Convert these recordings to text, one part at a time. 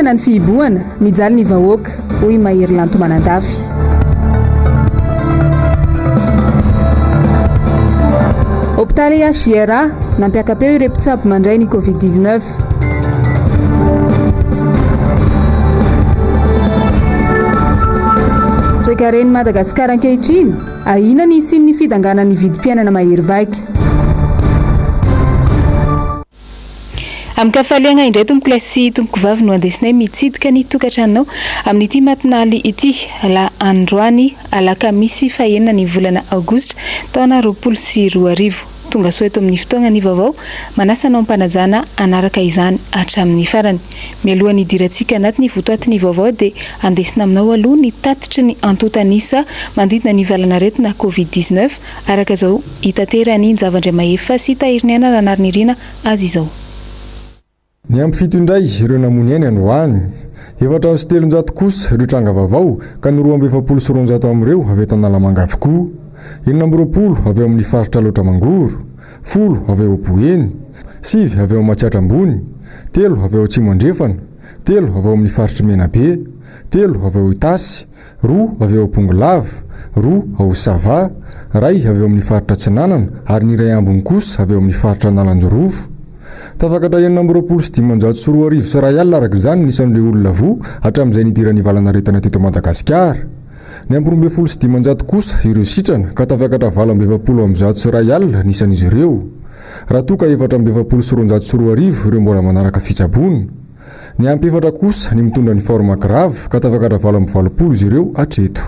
Fanampiana ny fihibohana mijaly ny vahoaka hoy mahery lantomanandafy. Hôpitaly Aogositra nampiakapeo ireo mpitsabo mandray ny Covid-19. Toekareny Madagasikara ankehitriny ahina ny isin'ny fidanganan'ny vidim-piainana mahery vaika. Amkafaliana indray tompoko sy tompoko vavy no andesinay mitsidika ny tokantranonao amin'ity matinaly ity la androany alakamisy fahenina ny volana aogositra taona 2024. Tonga soeto amin'ny fotoana ny vaovao manasanao mpanajana anaraka izany hatramin'ny farany. Mialohan'ny idirantsika anaty ny votoatin'ny vaovao dia andesina aminao aloha ny tatitry ny antotanisa mandidina ny valanaretina Covid-19 araka izao hitaterany ny zavandray mahefa sy tahiriniana raha narinirina azy izao. Ny ampy fito indray ireo namony any androany 700 kosa ireo tranga vaovao ka ny 270 amin'ireo avy eto Analamanga avokoa. 20 avy amin'ny faritra loatra mangoro, 10 avy ao Boeny, 9 avy ao Matsiatrambony, 3 avy ao Atsimandrefana, 3 avy ao amin'ny faritra Menabe, 3 avy ao Itasy, 2 avy ao Pongolava, 2 ao Sava, 1 avy ao amin'ny faritra Tsinanana ary ny iray ambiny kosa avy ao amin'ny faritra Analanjorovo. Tafakatra 724 sy 1 alina araka izany nisan'ireo olona voa hatramin'izay nidiran'ny valanaretana teto Madagasikara. Ny 25 kosa ireo sitrana ka tafakatra 20 sy 1 alina nisan'izy ireo. Raha toa ka 724 ireo mbola manaraka fitsaboana. Ny ampy 4 kosa ny mitondra ny forma grave ka tafakatra 20 izy ireo hatreto.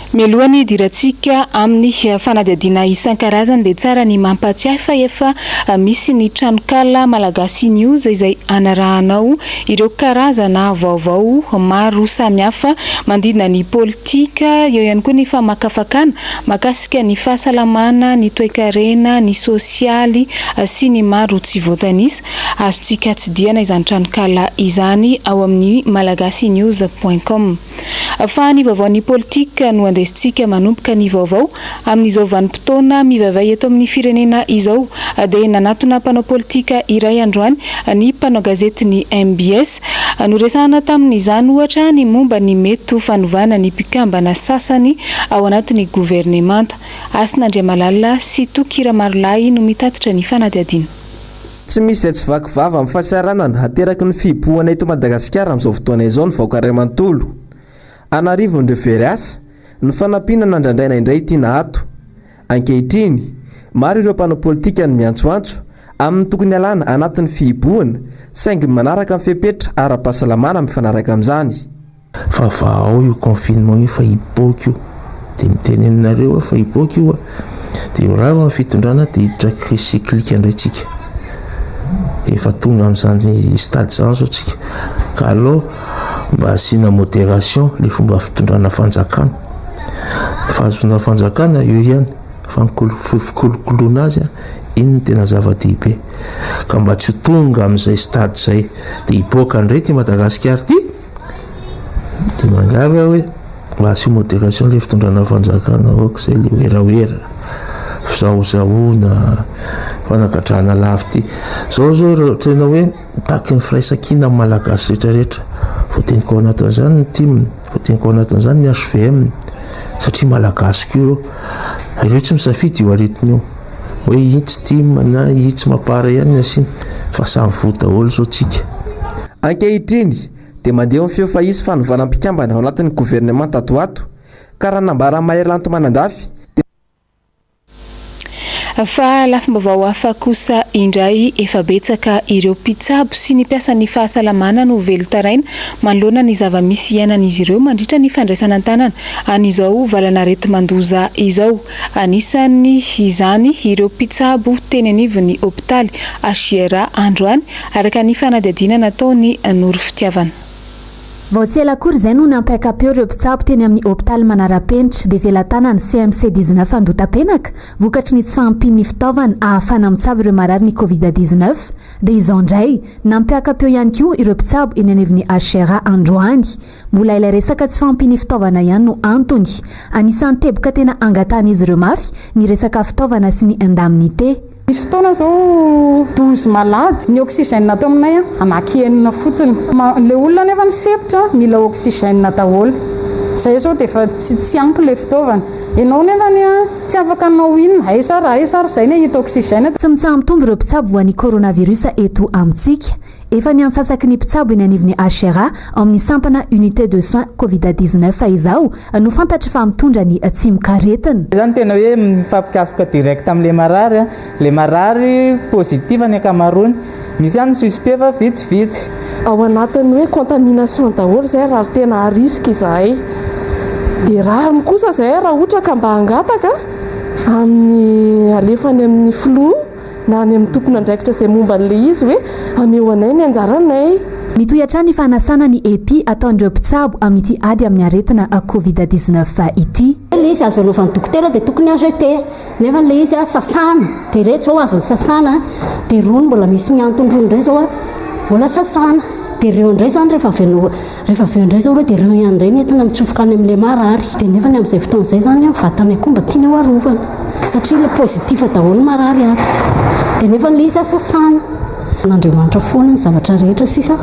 Mialohan'ny idirantsika amin'ny fanadihadiana isan-karazany dia tsara ny mampatsiahy fa efa misy ny tranokala malagasy news izay anarahanao ireo karazana vaovao maro samihafa mandidina ny politika, eo ihany koa ny famakafakana makasika ny fahasalamana, ny toe-karena, ny sosialy sy ny maro tsy voatanisa. Azontsika tsidihana izany tranokala izany ao amin'ny malagasynews.com. Fa ny vaovaon'ny politika no andesitsika manomboka ny vaovao amin'izao vanim-potoana mivavay eto amin'ny firenena izao dia nanatona mpanao politika iray androany ny mpanao gazety ny MBS noresahana tamin'izany ohatra ny momba ny mety ho fanovana ny mpikambana sasany ao anatin'ny gouvernemanta. Asin'Andriamalalina sy Tokira Marolahy no mitatitra ny fanadihadiana. Tsy misy izay tsy vakivava amin'ny fahasaranana hateraky ny fihibohana eto Madagasikara amin'izao fotoana izao ny vahoaka iray manontolo. Anarivon'ireo veriasa ny fanampinana andrandraina indray tiana ato. Ankehitriny maro ireo mpanao politika ny miantsoantso amin'ny tokony alana anatin'ny fihibohana saingy manaraka amin'ny fepetra ara-pahasalamana mifanaraka amin'izany. Vaovao io confinement io fa hiboaka io dia miteny aminareo fa hiboaka io dia raha amin'ny fitondrana dia hiditra cyclique andraitsika. Efa tonga amin'izany stade zany zao tsika ka aloha mba asina modération le fomba fitondrana fanjakana. Fahazona fanjakana io ihany fa nikolokoloana azy iny ny tena zava-dehibe ka mba tsy tonga amin'izay stade zay dia hiboaka indray ty Madagasikara ty dia mangava hoe mba asio modération le fitondrana fanjakana oka izay le oeraoera fizahozahoana fanagadrana lavy ty zao tena hoe taky ny firaisan-kina malagasy rehetrarehetra voateniko ao anatin'izany ny timiny, voateniko ao anatin'izany ny HVM satria malagasy koa ireo tsy misafidy io aretiny io hoe hitsy tim na hitsy mapara ihany ny asiny fa samy vo daholo zao tsika. Ankehitriny dia mandeha amin'ny feo fa hisy fanovana mpikambana ao anatin'ny gouvernemanta atoato ka raha nambara mahery lantomanandafy. Fa lafim-baovao hafa kosa indray efa betsaka ireo mpitsabo sy ny mpiasan'ny fahasalamana no velotaraina manoloana ny zava-misy iainan'izy ireo mandritra ny fandraisana an-tanana an'izao valanarety mandoza izao. Anisany izany ireo mpitsabo teny anivon'ny hôpitaly Aogositra androany araka ny fanadihadiana nataony Noro Fitiavana. Vao tsy ela akory izay no nampiakapeo ireo mpitsabo teny amin'ny hôpitaly Manarapenitra Bevelantanana CMC 19 Andotapenaka vokatry ny tsy fahampian'ny fitaovana ahafana mitsabo ireo marary ny Covid-19 dia izao indray nampiakapeo ihany koa ireo mpitsabo eny anivon'ny Aogositra androany. Mbola ilay resaka tsy fahampian'ny fitaovana ihany no antony. Anisan'ny teboka tena angatan'izy ireo mafy ny resaka fitaovana sy ny indemnité. Misy fotoana zao dozy malady ny oxygène atao aminay anakienina fotsiny le olona nefa ny sepitra mila oxygène daholo zay zao dia efa tsy ampy le fitaovana ianao nefa tsy afaka anao inona ay sara zay ne hita oxygène tsy mitsaha-mitombo ireo mpitsabo ho an'ny coronavirus eto amintsika efa ny ansasaky ny mpitsabo eny anivon'ny HRA amin'ny sampana unité de soins covid-19 izao no fantatry fa mitondra ny tsimokaretina zany tena hoe mifampikasoka direct amin'le marary positif ny akamarony misy ihany suspect fa vitsivitsy ao anatin'ny hoe contamination daholo zay raha tena risque izahay dia rariny kosa zay raha ohatra ka mba hangataka amin'ny alefany amin'ny flou na any amin'ny tompona andraikitra izay momba n'le izy hoe ameo anay ny anjaranay mitohatra ny fanasana ny epi ataon'ireo mpitsabo amin'ity ady amin'ny aretina covid-19 ity le izy azo alofan'ny dokotera dia tokony azete nefa le izy sasana dia rehetra zao avyny sasana dia rony mbola misy miantondrony indray zao mbola sasana dia reo indray zany rehefa aveo indray zao dia reo ihany indray nentina mitsofoka any amin'le marary dia nefa ny amin'izay fotoan'izay zany vatany akomba tiana ho arovana satria le positif daholo marary ato dia nefa le izy sasana n'Andriamanitra foana ny zavatra rehetra sisa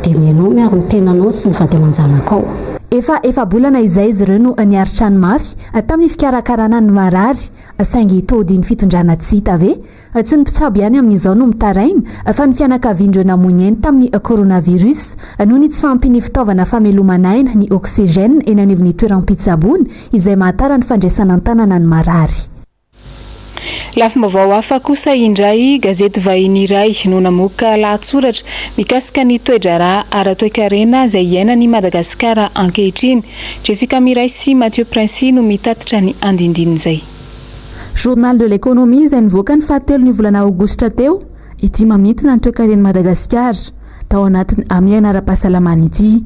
dia mianao miaro ny tenanao sy ny vady aman-janakao efa bolana izay izy ireo no niaritra ny mafy tamin'ny fikarakarana ny marary saingy tody ny fitondrana tsy hita ve tsy ny mpitsabo ihany amin'izao no mitaraina fa ny fianakavian'ireo namoiny eny tamin'ny coronavirus noho ny tsy fampiny fitaovana famelomanaina ny oxygène eny anivon'ny toeram-pitsabony izay mahatara ny fandraisana an-tanana ny marary lafim-baovao hafa kosa indray gazety vahiny iray no namoaka lahatsoratra mikasika ny toedrara ara-toekarena izay iainany Madagasikara ankehitriny. Jessica Miray sy Mathieu Princy no mitatitra ny andindiny izay. Journal de l'économie izay nivoaka ny fahatelo ny volana Aogositra teo ity mamintina ny toekareny Madagasikara tao anatiny amiaina ara-pahasalamana ity.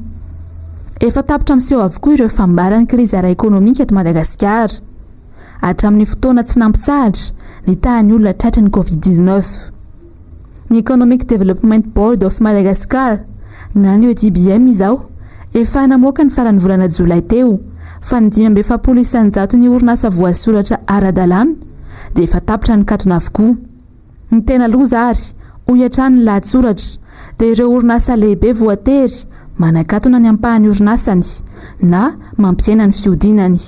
Efa tapitra miseho avokoa ireo fambarany krizy ara-ekonomika eto Madagasikara. Hatramin'ny fotoana tsy nampitsahatra ny tahan'ny olona tratra ny COVID-19. Ny Economic Development Board of Madagascar na ny EDBM izao efa namoaka ny faran'ny volana Jolay teo fa ny 570 ny orinasa voasoratra ara-dalàna dia efa tapitra ny katona avokoa. Ny tena loza ary hoiatrany ny lahatsoratra dia ireo orinasa lehibe voatery manakatona ny ampahany orinasany na mampiaina ny fiodinany.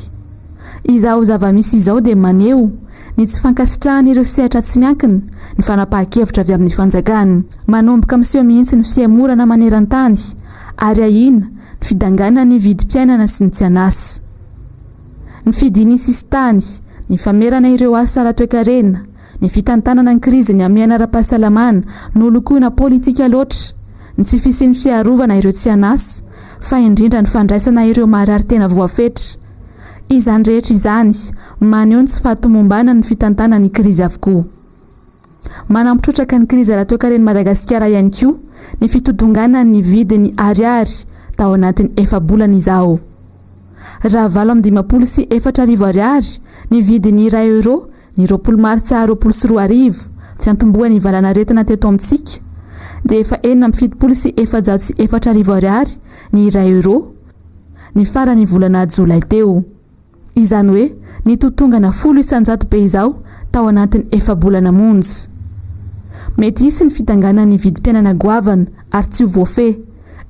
Izao zava-misy izao dia maneho ny tsy fankasitrahan'ireo sehatra tsy miankina ny fanapahan-kevitra avy amin'ny fanjakana manomboka miseho mihitsy ny fiamorana maneran-tany ary ahina ny fidangana ny vidim-piainana sy ny tsy anasa. Ny fidinisisytany ny famerana ireo asa ara-toekarena ny fitantanana ny krizy ny amiaina ara-pahasalamana no lokoina politika loatra ny tsy fisian'ny fiarovana ireo tsy anasa fa indrindra ny fandraisana ireo marary tena voafetra. Izany rehetra izany maneho ny tsy fahatomombana ny fitantanana ny krizy avokoa. Manampitrotraka ny krizy ara-toekareny Madagasikara ihany koa ny fitodongana ny vidiny ariary tao anatin'ny efa bolana izao. Raha 7 sy 4 ariary ny vidiny €2 ny 20 Martsa 2024 tsy antombohan'ny valanaretina teto amintsika dia efa 7 sy 404 ariary ny €2 ny farany volana Jolay teo. Izany hoe ny totongana 10% be izao tao anatin'ny efa bolana monja. Mety hisy ny fitangana ny vidim-piainana goavana ary tsy voafe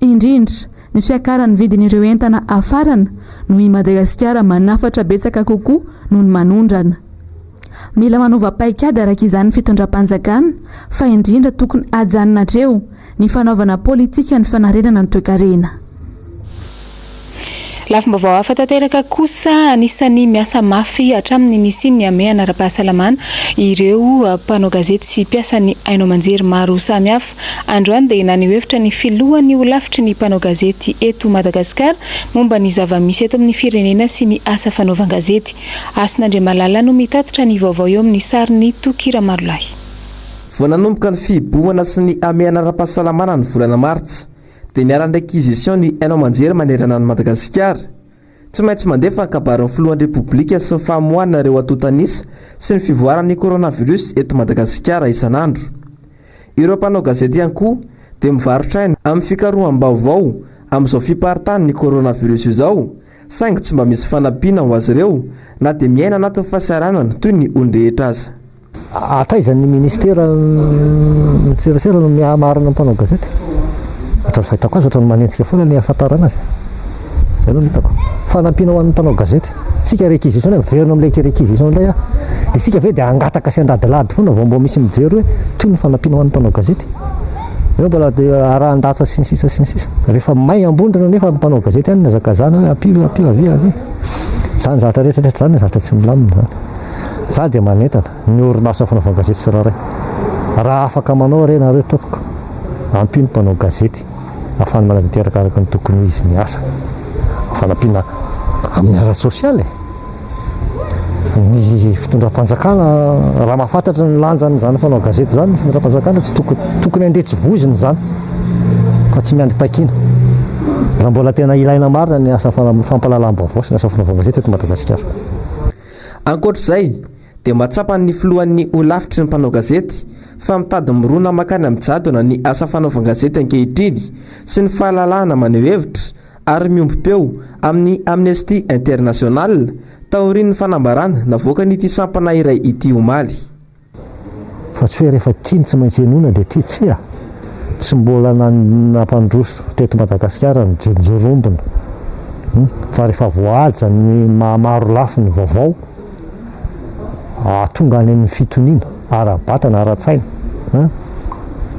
indrindra ny fiakaran'ny vidin'ireo entana afarana noho i Madagasikara manafatra betsaka kokoa noho ny manondrana. Mila manova paikady araka izany fitondram-panjakana fa indrindra tokony ajanona hatreo ny fanaovana politika ny fanarenana ny toekarena. Lafim-baovao hafa tanteraka kosa anisan'ny miasa mafy hatramin'ny nisiny amiana ara-pahasalamana ireo mpanao gazety sy mpiasan'ny haino aman-jery maro samihafa. Androany dia nanihevitra ny filohan'ny ho lavitry ny mpanao gazety eto Madagasikara momba ny zava-misy eto amin'ny firenena sy ny asa fanaovan-gazety. Asin'Andriamalala no mitatitra ny vaovao eo amin'ny sariny Tokira Marolahy. Vao nanomboka ny fibohana sy ny amiana ara-pahasalamana ny volana Martsa dia niarany réquisition ny haino aman-jery manerana ny Madagasikara. Tsy maintsy mandefa kabarin'ny filohan'ny Repoblika sy ny famoahana ireo atotanisa sy ny fivoaran'ny coronavirus eto Madagasikara isanandro. Ireo mpanao gazety ihany koa dia mivarotra aina amin'ny fikaroham-baovao amin'izao fiparitany ny coronavirus izao saingy tsy mba misy fanampiana ho azy ireo na dia miaina anatin'ny fahasaranana toy ny ondrehetra aza. atraizan'ny ministera serasera no miamarina mpanao gazety ohatrany fahitako azy ohatrany manentsika foana ny ahafantarana azy zay no hitako fanampiana ho an'ny mpanao gazety sika réquisition verina amin'ilay réquisition ilay dia sika ve dia angataka sy andadilady foana vao mbo misy mijery hoe toy ny fanampiana ho an'ny mpanao gazety eo mbola dia arahan-datsa sy ny sisa rehefa may ambondrina nefa mpanao gazety any nazakazana hoe apio avy zany zavatra rehetrarehetra zany zavatra tsy milamina zany za dia manentana ny orinasa fanaovana gazety tsirairay raha afaka manao renareo tompoko ampino mpanao gazety ahafany manaditeraka araka ny tokony izy ny asa fanampiana amin'ny ara sosialy ny fitondram-panjakana raha mahafantatra ny lanjany zany mpanao gazety zany ny fitondram-panjakana tsy tokony andetsivoziny zany fa tsy miandry takina raha mbola tena ilaina marina ny asa fampalalam-baovao sy ny asa fanaovana gazety eto Madagasikara. Ankoatr'izay dia matsapany filohan'ny olafitry ny mpanao gazety fa mitady mirona makany amin'ny jadona ny asa fanaovana gazety ankehitriny sy ny fahalalahana maneho hevitra ary miompim-peo amin'ny Amnesty International taorian'ny fanambarana navoaka n'ity sampana iray ity omaly. Fa tsy hoe rehefa tiany tsy maintsy enona dia ity tsy mbola nampandroso teto Madagasikara ny jororombona fa rehefa voaja ny maro lafy ny vaovao tonga any amin'ny fitoniana ara-batana ara-tsaina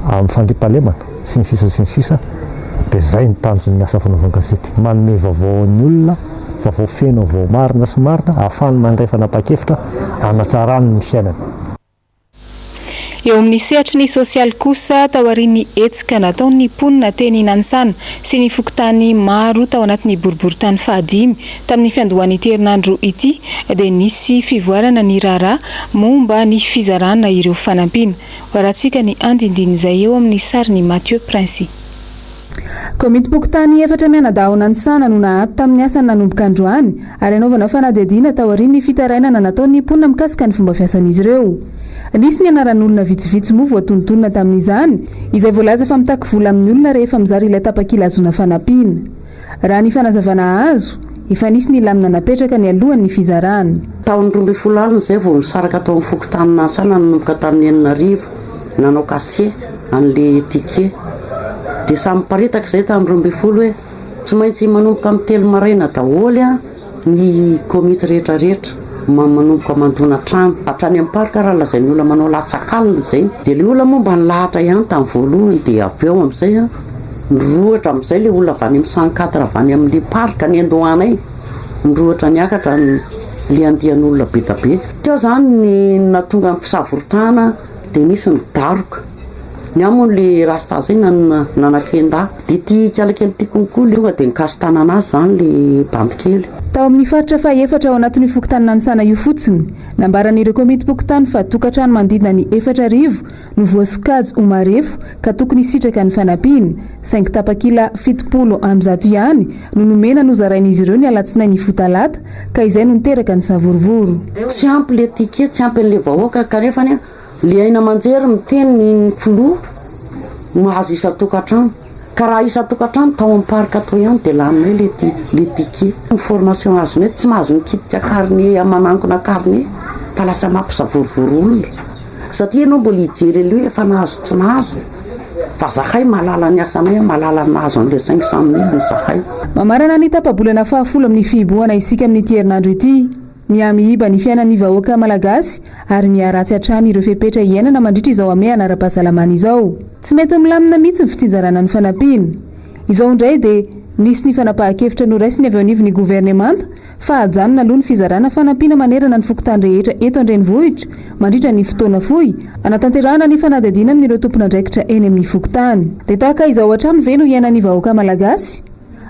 amin'ny fandriampahalemana sy ny sisa dia zay ny tanjon'ny asa fanaovana gazety manome vaovao ny olona vaovao feno vao marina sy marina ahafahany mandray fanapa-kevitra hanatsarany ny fiainana. Eo amin'ny sehatry ny sosialy kosa taorian'ny hetsika nataon'ny mponina teny Nanisana sy ny fokontany maro tao anatin'ny boriboritany fahadimy tamin'ny fiandohan'ity herinandro ity dia nisy fivoarana ny raharaha momba ny fizarana ireo fanampiana. Varatsika ny andindin'izay eo amin'ny sariny Mathieu Prince. Komity pokotany efatra mianadaho Nanisana no nahato tamin'ny asany nanomboka androany ary anaovana fanadihadiana taorian'ny fitarainana nataon'ny mponina mikasika ny fomba fiasan'izy ireo. Nisy ny anaran'olona vitsivitsy moa voatonontonona tamin'izany izay voalaza fa mitaky vola amin'ny olona rehefa mizary ilay tapakila azona fanampiana. Raha ny fanazavana azo efa nisy ny lamina napetraka ny alohan'ny fizarana. Taon'ny 12 alina izay vao nisaraka tao amin'ny fokotany Nanisana nanomboka tamin'ny 4 nanao kase an'ilay tike dia samy paritaka izay tamin'ny 12 hoe tsy maintsy manomboka amin'ny 3 maraina daholo ny komity rehetrarehetra manomboka mandona trano hatrany amin'ny parka raha lazain'ny olona manao latsakalina izay dia ilay olona momba ny lahatra ihany tamin'ny voalohany dia avy eo amin'izay nirohatra amin'izay ilay olona avy any amin'ny 104 avy any amin'ny parka ny Andohanay nirohatra niakatra ilay andihan'olona be da be teo zany ny natonga amin'ny fisavoritana dia nisy ny daroka ny amon'ilay rasta zay nanakenda dia ity kalakely ity konkoa ilay dia nikasy tanana azy zany ilay bandikely. Tao amin'ny faritra faha-efatra ao anatin'ny fokotany Nanisana io fotsiny nambaran'ireo komity pokotany fa tokantrano manodidina ny 4,000 no voasokajy ho marefo ka tokony sitraka ny fanampiana saingy tapakila 70 am'zato ihany no nomena nozarain'izy ireo ny alatsinainy fotalata ka izay no niteraka ny savorovoro. Tsy ampy le tike tsy ampy le vahoaka ka rehefa le aina manjery miteny ny filoha mahazo isa-tokantrano ka raha isa-tokantrano tao amin'ny parka atao ihany dia laminay le tike ny formation azony hoe tsy mahazo nikitika karne amanangona karne fa lasa mampisavorovoro olona satria ianao mbola hijery aloha efa nahazo tsy nahazo fa zahay malala ny asanay malala nahazo an'ilay 500,000 ny zahay. Mamarana ny tapabolana 10 amin'ny fihibohana isika amin'ity herinandro ity miamihiba ny fiainan'ny vahoaka malagasy ary miaratsy hatrany ireo fepetra iainana mandritra izao ame anara-pahasalamana izao. Tsy mety milamina mihitsy ny fitsinjarana ny fanampiana. Izao indray dia nisy ny fanapahan-kevitra noraisiny avy ao anivon'ny governemanta fa hajanona aloha ny fizarana fanampiana manerana ny fokotany rehetra eto an-drenivohitra mandritra ny fotoana fohy anatanterahana ny fanadihadiana amin'ireo tompon'andraikitra eny amin'ny fokotany. Dia tahaka izao hatrany ve no iainan'ny vahoaka malagasy?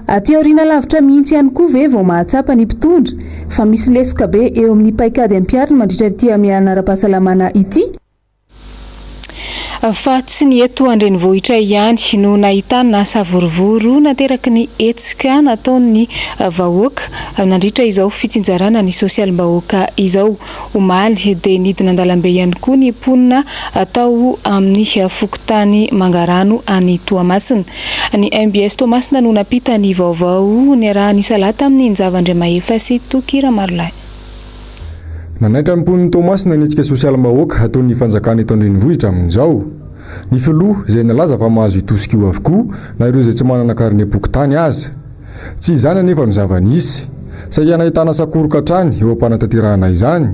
Aty aoriana lavitra mihitsy ihany koa ve vao mahatsapa ny mpitondra fa misy lesoka be eo amin'ny paikady ampiarina mandritra ity amin'ny anara-pahasalamana ity? Fa tsy ny eto an-drenivohitra ihany no nahitana savorovoro nateraky ny hetsika nataon'ny vahoaka nandritra izao fitsinjarana ny sosialim-bahoaka izao omaly dia nidina an-dalambe ihany koa ny mponina atao amin'ny fokotany Mangarano any Toamasina. Ny MBS Toamasina no napita ny vaovao ny arahan'ny salata amin'ny Njavandriamahefa sy Tokira Marolay. Nanaitra ampon'ny Thomas nanitsika sosialim-bahoaka ataon'ny fanjakana eto andrenivohitra amin'izao. Ny filoha izay nalaza fa mahazo itosika io avokoa na ireo izay tsy manana karine-boky tany aza. Tsy izany anefa no zava-nisy. Sahiana ahitana sakoroka hatrany eo am-panatanterahana izany.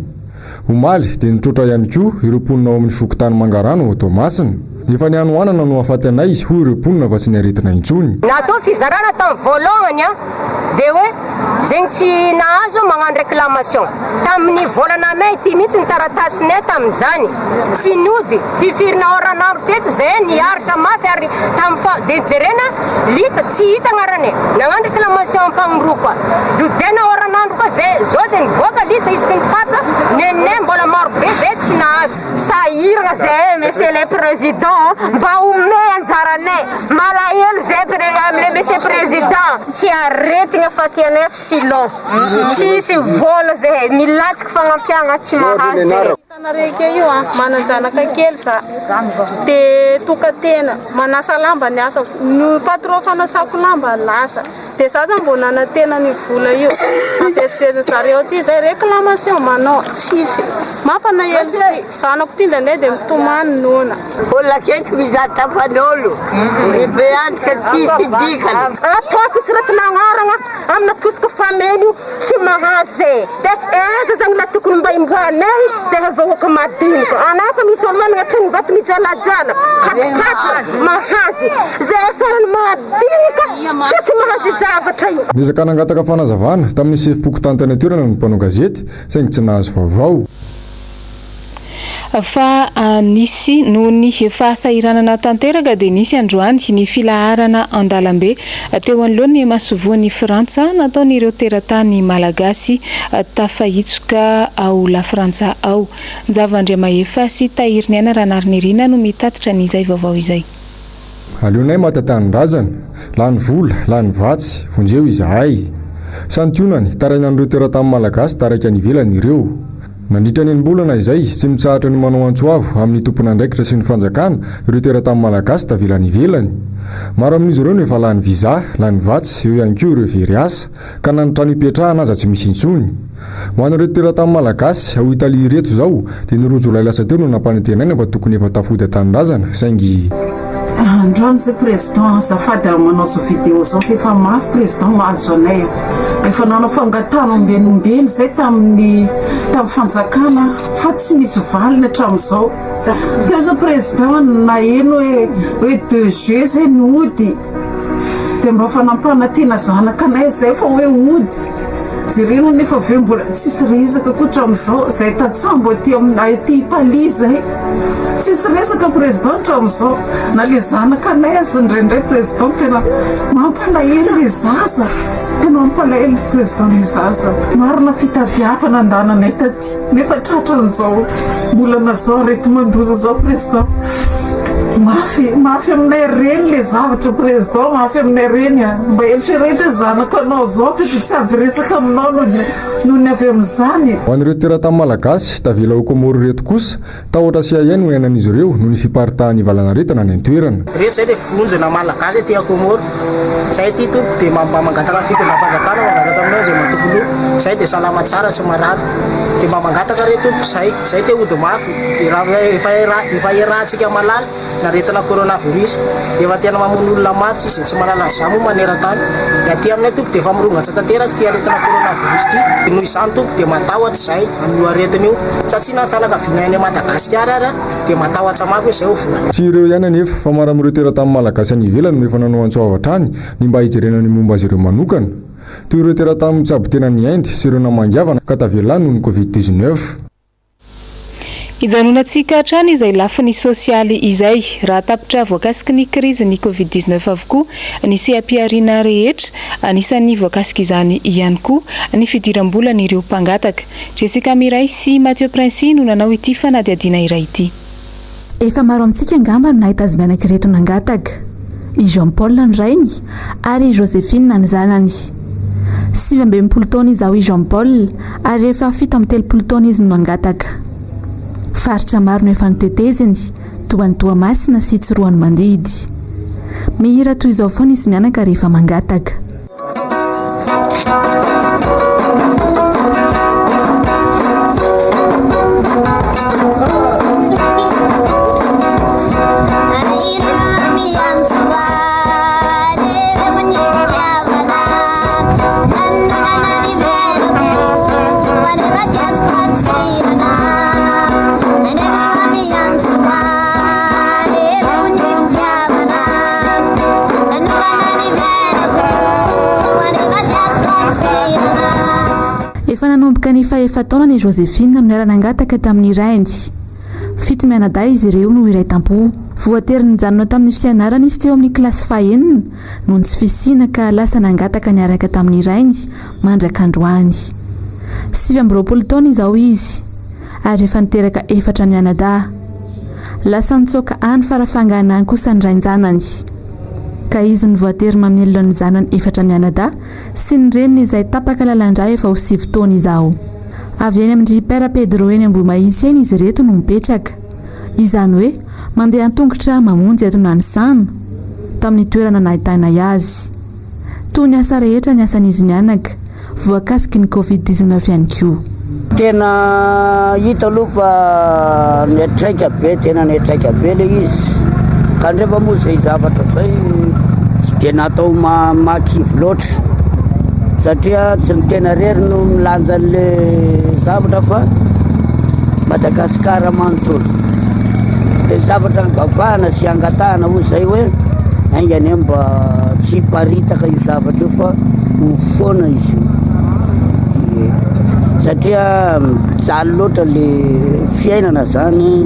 Omaly dia nitrotra ihany koa ireo mponina ao amin'ny fokotany Mangarano Thomasina. Efa ny anoanana no afaty anay hoy ireo mponina fa tsy niaretina intsony. Natao fizarana tamin'ny voalohany dia hoe zegny tsy nahazo magnano réclamation. Tamin'ny volana may ty mihitsy ny taratasinay tamin'izany. Tsy nody ty firina oranandro teto zay niaritra mafy ary dia jerena lista tsy hita agnaranay. Nagnano réclamation mpagnoroa koa. Dodena oranandro koa zay zao dia nivoaka lista isaky ny fatra nenay mbola maro be zay tsy nahazo. Sahirana zay monsieur le président mba omey anjaranay malahelo zay le monsieur président tsy aretigna fa tianay filon tsisy vola zay milatsaka fagnampiagna tsy mahazo. Tanareke io mananjanaka kely za dia tokatena manasa lamba ny asa ny patron fanasako lamba lasa dia za mbo nanatena ny vola io afesifezy zareo ty zay réclamation manao tsisy mampanaelo sy zanako ty ndraindray dia mitomany nona olona keky mizady tapan'olo be antika ty fidikany ataoko isiratinanaragna amina tosika famely io tsy mahazo zay dia eza zagny la tokony mba imboanay zay vahoaka madinika anay fa misy olo managna tragno vato mijalajala katikatra mahazo zay farany madinika tsisy mahazo zavatra io. Nizaka nangataka fanazavana tamin'ny sefim-pokotany tany an-toerana ny mpanao gazety saingy tsy nahazo vaovao. Fa nisy noho ny fahasahiranana tanteraka dia nisy androany ny filaharana an-dalambe teo anoloany masovoan'ny Frantsa nataon'ireo teratany malagasy tafahitsoka ao la Frantsa ao. Njavandriamahefa sy Tahiriny Ana Ranarynirina no mitatitra n'izay vaovao izay. Aleonay mahatantanindrazana, lany vola, lany vatsy, vonjeo izahay. Santionany tarainan'ireo teratany malagasy taraiky any ivelany ireo. Nandritra ny enimbolana izay tsy mitsahatra ny manao antsoavo amin'ny tompon'andraikitra sy ny fanjakana ireo teratany malagasy tavelany ivelany. Maro amin'izy ireo no efa lany viza, lany vatsy, eo ihany koa ireo very asa ka nanotrano hipetrahana aza tsy misy intsony. Ho an'ireo teratany malagasy ao Italia ireto zao dia ny roa Jolay lasa teo no nampanantenaina mba tokony efa tafody an-tanindrazana saingy androany zay président azafady manao zao vidéo zao efa mafy président mahazo anay efa nanao fangatana ombenimbeny zay tamin'ny fanjakana fa tsy misy valiny hatramin'izao dia zao président naheno hoe 2 juillet zay ny ody dia mba fanampana tena zanaka anay zay fa hoe ody jerena nefa avy eo mbola tsisy resaka koa hatramin'izao zay tatsambo aty Italia zay tsisy resaka président hatramin'izao na le zanaka anay aza ndraindray président tena mampalahelo le zaza tena mampalahelo président le zaza marina fitaviavana andananay taty nefa tratran'izao mbola nazao arety mandoza zao président mafy aminay reny le zavatra président mafy aminay reny mba eritrerety zanaka anao zao fa tsy avy resaka aminao noho ny avy amin'izany. Ho an'ireo teratany malagasy tavela ho Komoro reto kosa tahotra sy ahiany no ianan'izy ireo noho ny fiparitahan'ny valanaretana ny an-toerana. Reto zay dia fonjana malagasy ty Komoro zay ty to dia mamangataka fitondra fanjakana mangataka aminao zay matofolo zay dia salama tsara sy marary dia mba mangataka reto zay te ody mafy efa iarahantsika malala naretina coronavirus efa tena mamono olona maty izy tsy malala za moa maneran-tany dia aty aminay toko dia efa mirongatsa tanteraka ty aretina coronavirus ty dia noho izany toko dia matahotra zay amin'io aretina io satria na fianakavianay Madagasikara ara dia matahotra mafy zay ho volana. Tsy ireo ihany anefa fa maro amin'ireo teratany malagasy any ivelany no efa nanao antsoava hatrany ny mba hijerena ny momba azy ireo manokana toy ireo teratany mitsabo tena ny Inde sy ireo namangiavana ka tavelany noho ny Covid-19. Ijanonantsika hatrany izay lafiny sosialy izay raha tapitra voakasiky ny krizy ny Covid-19 avokoa ny sehampiariana rehetra anisan'ny voakasiky izany ihany koa ny fidiram-bola n'ireo mpangataka. Jessica Miray sy Mathieu Prince no nanao ity fanadihadiana iray ity. Efa maro amintsika angamba no nahita azy mianankireto nangataka. I Jean Paul ndrainy ary Josephine ny zanany. 20 taona izao i Jean Paul ary efa 17 taona izy no nangataka. Faritra maro no efa niteteziny toa ny Toamasina sy Tsiroany Mandidy. Mihira toy izao foana izy mianaka rehefa mangataka. efa nanomboka ny fahefa-taona ny Josephine no niara-nangataka tamin'ny Raindy. Fito mianadahy izy ireo no iray tampo. Voatery nijanona tamin'ny fianarana izy teo amin'ny kilasy fahaenina no tsy fisiana ka lasa nangataka niaraka tamin'ny Raindy mandrak'androany. 27 taona izao izy ary efa niteraka 4 mianadahy. Lasa nitsoaka any farafangana kosa ny rainjanany. Ka izy ny voatery mamelona ny zanany 4 mianadahy sy ny reniny izay tapaka lalandra efa ho 7 taona izao. Avy eny amin'ny Père Pedro eny Ambohimahisy eny izy reto no mipetraka. Izany hoe mandeha an-tongotra mamonjy eto Nanisana tamin'ny toerana nahitana azy. Toy ny asa rehetra ny asan'izy mianaka voakasiky ny Covid-19 ihany koa. Tena hita aloha fa netraika be, tena netraika be le izy. Ka rehefa moa izay zavatra zay tsy dia natao makivy loatra satria tsy ny tena rery no milanja le zavatra fa Madagasikara manontolo. Le zavatra vavahana sy angatahana ho zay hoe aingany mba tsy paritaka io zavatra io fa ho foana izy satria mijaly loatra le fiainana zany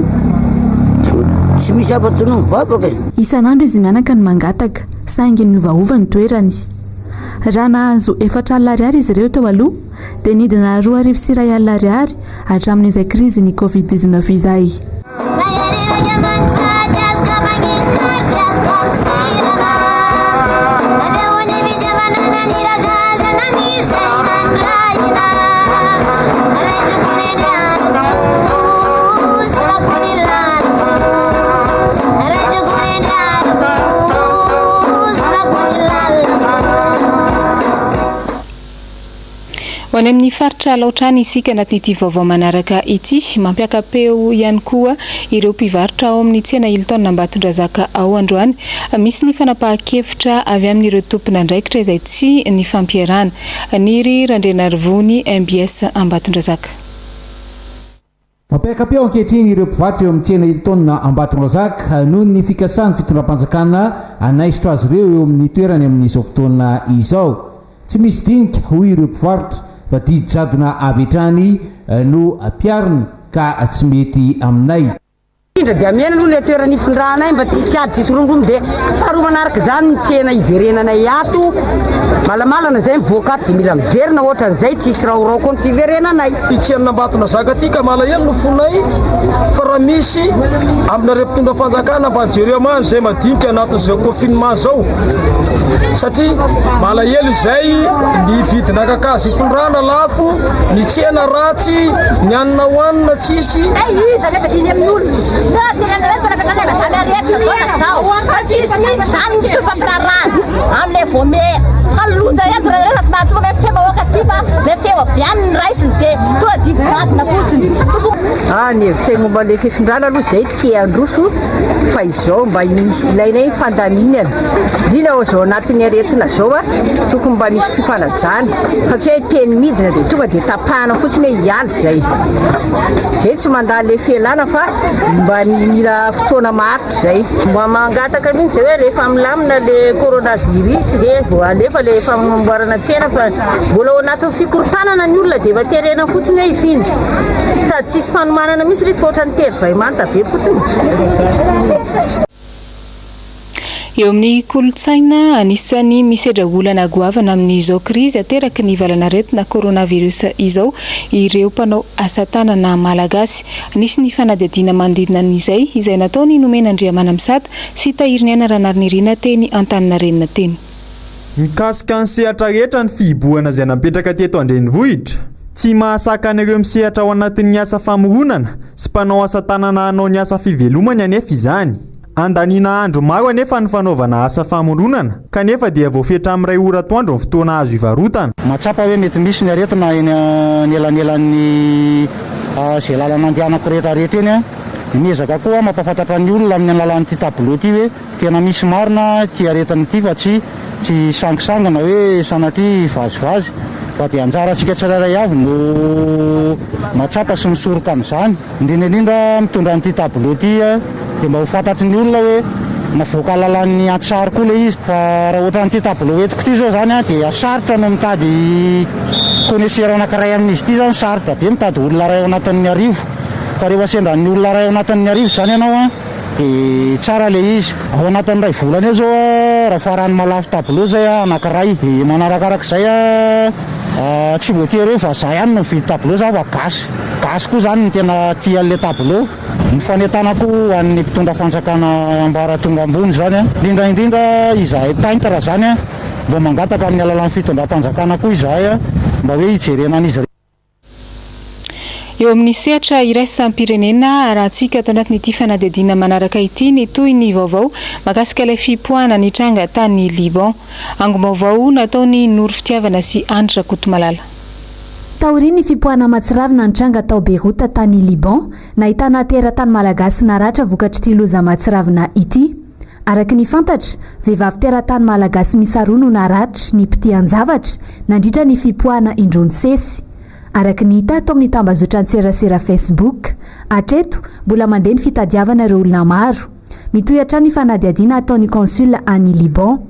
tsy misy afa-tsy no mivavaka. Isan'andro izy mianaka no mangataka saingy ny ovaova ny toerany. Raha nahazo 4 alina ariary izy ireo teo aloha dia nidina 2,2 alina ariary hatramin'izay krizy ny Covid-19 izay. Ho any amin'ny faritra laotrany isika anatin'ity vaovao manaraka ity, mampiaka-peo ihany koa ireo mpivarotra ao amin'ny tsena Hilton Ambatondrazaka ao androany. Misy ny fanapahan-kevitra avy amin'ireo tompon'andraikitra izay tsy ny fampiarana. Niry Randrenarivony MBS Ambatondrazaka. Mampiaka-peo ankehitriny ireo mpivarotra eo amin'ny tsena Hilton Ambatondrazaka noho ny fikasan'ny fitondram-panjakana anaisitra azy ireo eo amin'ny toerany amin'izao fotoana izao. Tsy misy dinika hoy ireo mpivarotra fa dijadona avy hatrany no ampiarina ka tsy mety aminay. Indra dia mena aloha le toerana ifindrahanay mba tsy hiady fisorondromo dia faharoa manaraka izany ny tena iverenanay ato malamalana izay mivoaka ato dia mila miverina ohatran'izay tsisy raorao koa ny fiverenanay. Tsy Ambatondrazaka aty ka malahelo no fonay fa raha misy aminareo mpitondra fanjakana mba jereo mamy izay madinika anatin'izao confinement zao satria malahelo izay ny vidina kakazo ifindrana lafo, ny tsena ratsy, ny anina hoanina tsisy. Amle vome halunda eto rehetra tsy mahatonga hoe bahoaka aty fa le teo aviany ny raisiny dia toa dividina fotsiny. Ny hevitray momba le fifindrana aloha izay tia androso fa izao mba misy ilainay fandaminana indrindra izao anatin'ny aretina izao tokony mba misy fifanajana fa tsy hoe teny midina dia tonga dia tapahana fotsiny hoe hialy izay. Izay tsy mandany le fialana fa mba mila fotoana maharitra izay. Mba mangataka mihitsy hoe rehefa milamina le coronavirus dia vao alefa le famamboarana tsena fa mbola ao anatin'ny fikorontanana ny olona dia efa terena fotsiny hoe hifindra sady tsisy fanomanana mihitsy risy ohatran'ny tery manta be fotsiny. Eo amin'ny kolotsaina anisan'ny misedra olana goavana amin'izao krizy ateraky ny valanaretina coronavirus izao ireo mpanao asa tanana malagasy. Nisy ny fanadihadiana manodidina an'izay izay nataony nomen'Andriamana Misata sy tahiriny anaranarnirina teny Antaninarenina teny. Mikasika ny sehatra rehetra ny fihibohana izay napetraka teto an-drenivohitra. Tsy mahasaka an'ireo misehatra ao anatin'ny asa famoronana sy mpanao asa tanana hanao ny asa fivelomany anefa izany. Andanina andro maro anefa ny fanaovana asa famoronana kanefa dia voafetra amin'ray ora atoandro ny fotoana azo ivarotana. Matsapa hoe mety misy ny aretina eny elanelan'ny izay lalana andehanako rehetrarehetra eny miezaka koa mampafantatra ny olona amin'ny alalan'ity tableau ity hoe tena misy marina ty aretina ity fa tsy sangisangana hoe sanatria vazivazy fa dia anjarantsika tsirairay avy no matsapa sy misoroka amin'izany indrindra mitondra an'ity tableau ity dia mba ho fantatry ny olona hoe navoaka alalan'ny antsary koa le izy fa raha ohatra n'ity tableau etiko ity zao zany dia sarotra no mitady connaisseur anankiray amin'izy ity zany sarotra be mitady olona ray ao anatin'ny arivo fa rehefa sendra ny olona ray ao anatin'ny arivo zany ianao dia tsara le izy ao anatin'ny ray volana eo zao raha farany malafo tableau zay anankiray dia manarakarak'izay tsy voatery hoe fa za ihany no mividy tableau za fa gasy koa zany ny tena tia an'le tableau ny fanetanako an'ny mpitondra fanjakana ambaratonga ambony zany indrindraindrindra izahay peintre zany mba mangataka amin'ny alalan'ny fitondram-panjakana koa izahay mba hoe hijerena an'izy eo amin'ny sehatra iraisam-pirenena arahantsika ato anatin'ity fanadihadiana manaraka ity ny toy ny vaovao mahakasika ilay fipoahana ny tranga tany Liban. Angom-baovao nataony Noro Fitiavana sy Andra Kotomalala. Taoriny fipoahana matsiravina ny tranga tao Beirut tany Liban nahitana teratany malagasy naratra vokatry ity loza matsiravina ity. Araka ny fantatra, vehivavy teratany malagasy misaroa no naratra ny pitian-javatra nandritra ny fipoahana indrony sesy. Araka ny hita tao amin'ny tambazotra an-tserasera Facebook, hatreto mbola mandeha ny fitadiavana ireo olona maro. Mitohatra ny fanadihadiana ataon'ny consul any Liban.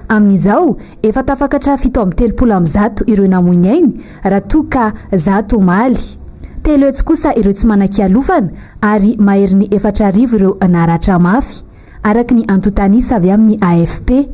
Amin'izao, efa tafakatra 730 ireo namoinainy raha toa ka 100 omaly. Telo etsy kosa ireo tsy manan-kialofana ary mahery ny 400 ireo naratra mafy. Araka ny antotanisa avy amin'ny AFP.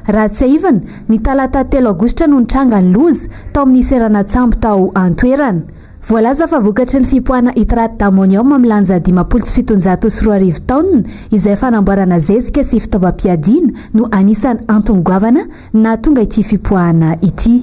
Raha tsy ahivana, ny talata 3 Aogositra no nitranga ny loza tao amin'ny seranatsambo tao Antoerana. Voalaza fa vokatry ny fipoahana hitrate d'ammonium milanja 574 taona izay fanamboarana zezika sy fitaovam-piadiana no anisan'ny antony-goavana na tonga ity fipoahana ity.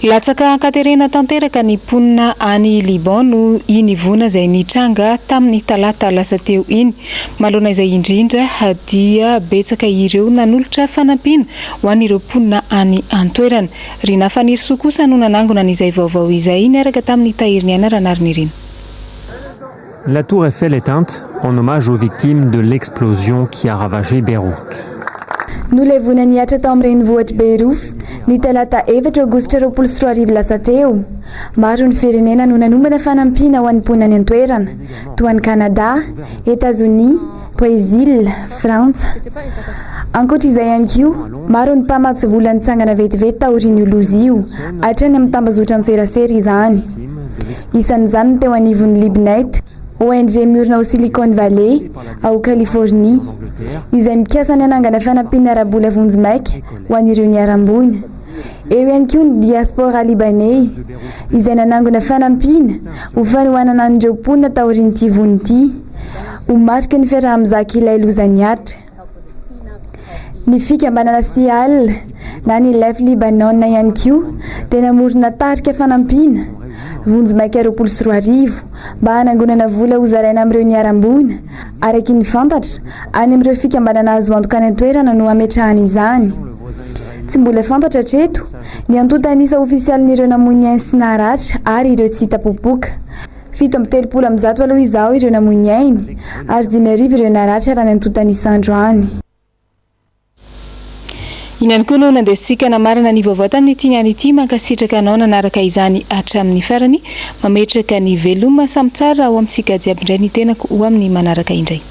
Latsaka Katerina tanteraka ny ponina any Liban no inivona izay nitranga tamin'ny talata lasa teo iny. Malona izay indrindra dia betsaka ireo nanolotra fanampiana ho an'ireo ponina any Antoerana. Rina Faniriso kosa no nanangona n'izay vaovao izay niaraka tamin'ny tahiriny anaranariny ireny. La tour Eiffel éteinte en hommage aux victimes de l'explosion qui a ravagé Beyrouth. Nolevona niatra tao amin'ny renivohitra Beyrouth ny talata 4 Aogositra 2024 lasa teo. Maro ny firenena no nanomana fanampiana ho an'ny ponina any Antoerana toa ny Canada, États-Unis, Brésil, Frantsa. Ankoatr'izay ihany koa, maro ny mpamatsy vola nitsangana vetivety taorian'io loza io hatrany amin'ny tambazotra an-tserasera izany. Isan'izany no teo anivon'ny Libnet, ONG miorina ao Silicon Valley, ao Californie, izay mikasa ny anangana fanampiana ara-bola vonjy-maika ho an'ireo niarambony. Eo ihany koa ny diaspora libanais, izay nanangona fanampiana ho fanohanana an'ireo ponina taorian'ity von'ity, ho marika ny fiaraha-mizaka ilay loza niatra. Ny fikambanana Sial na ny Lef Libanon ihany koa dia namorona tarika fanampiana vonjy-maika 2024 mba hanangonana vola ho zaraina amin'ireo niarambona. Araka ny fantatra, any amin'ireo fikambanana azo antoka any Antoerana no ametrahany izany. Tsy mbola fantatra hatreto ny antontanisa ofisialin'ireo namoinainy sy naratra ary ireo tsy hita popoka. 730 aloha izao ireo namoinainy ary 5,000 ireo naratra raha ny antontanisa androany. Inany koa no nandesika namarana ny vaovao tamin'ity niany ity mankasitraka anao nanaraka izany hatramin'ny farany mametraka ny veloma samy tsara ho amintsika jiaby indray ny tenako ho amin'ny manaraka indray.